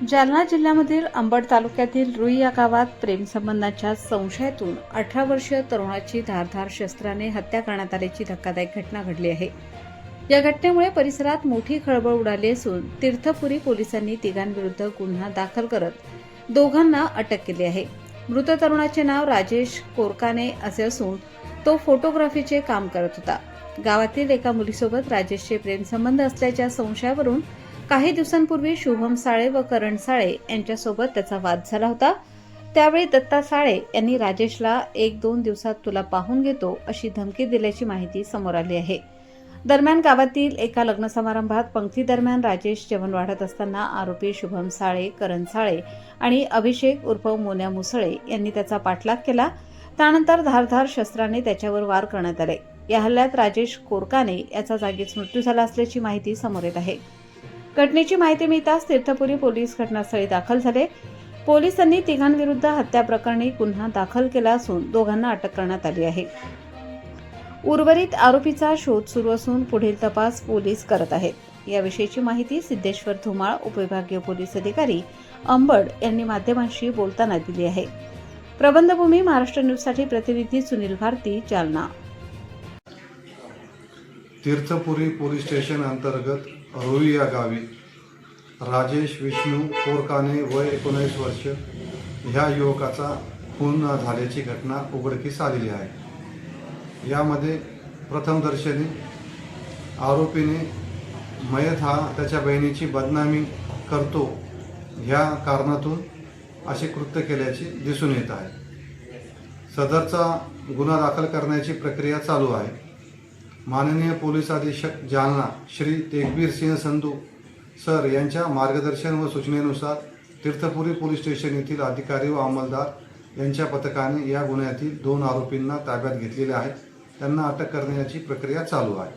जालना जिल्ह्यामधील अंबड तालुक्यातील रुई या गावात प्रेमसंबंधाच्या संशयातून 18 वर्षीय तरुणाची धारदार शस्त्राने हत्या करण्यात आल्याची धक्कादायक घटना घडली आहे। या घटनेमुळे परिसरात मोठी खळबळ उडाली असून तीर्थपुरी पोलिसांनी तिघांविरुद्ध गुन्हा दाखल करत दोघांना अटक केली आहे। मृत तरुणाचे नाव राजेश कोरकाने असे असून तो फोटोग्राफीचे काम करत होता। गावातील एका मुलीसोबत राजेशचे प्रेमसंबंध असल्याच्या संशयावरून काही दिवसांपूर्वी शुभम साळे व करण साळे यांच्यासोबत त्याचा वाद झाला होता। त्यावेळी दत्ता साळे यांनी राजेशला 1-2 दिवसात तुला पाहून घेतो अशी धमकी दिल्याची माहिती समोर आली आहे। दरम्यान गावातील एका लग्न समारंभात पंक्ती दरम्यान राजेश जेवण वाढत असताना आरोपी शुभम साळे, करण साळे आणि अभिषेक उर्फ मोन्या मुसळे यांनी त्याचा पाठलाग केला। त्यानंतर धारदार शस्त्राने त्याच्यावर वार करण्यात आले। या हल्ल्यात राजेश कोरकाने याचा जागीच मृत्यू झाला असल्याची माहिती समोर येत आहे। घटनेची माहिती मिळताच तीर्थपुरी पोलीस घटनास्थळी दाखल झाले। पोलिसांनी तिघांविरुद्ध हत्या प्रकरणी गुन्हा दाखल केला असून दोघांना अटक करण्यात आली आहे। उर्वरित आरोपीचा शोध सुरू असून पुढील तपास पोलीस करत आहेत। याविषयीची माहिती सिद्धेश्वर धुमाळ, उपविभागीय पोलीस अधिकारी अंबड यांनी माध्यमांशी बोलताना दिली आहे। प्रबंधभूमी महाराष्ट्र न्यूजसाठी प्रतिनिधी सुनील भारती, जालना। तीर्थपुरी पोलीस स्टेशन अंतर्गत रुई या गावी राजेश विष्णू कोरकाने वय 19 वर्ष ह्या युवकाचा खून झाल्याची घटना उघडकीस आलेली आहे। यामध्ये प्रथमदर्शनी आरोपीने मयत हा त्याच्या बहिणीची बदनामी करतो ह्या कारणातून असे कृत्य केल्याचे दिसून येत आहे। सदरचा गुन्हा दाखल करण्याची प्रक्रिया चालू आहे। माननीय पोलीस अधीक्षक जालना श्री तेगबीर सिंह संधू सर यांच्या मार्गदर्शन व सूचनेनुसार तीर्थपुरी पोलीस स्टेशन येथील अधिकारी व अंमलदार यांच्या पथकाने या गुन्ह्यातील 2 आरोपींना ताब्यात घेतलेले आहे। त्यांना अटक करण्याची प्रक्रिया चालू आहे।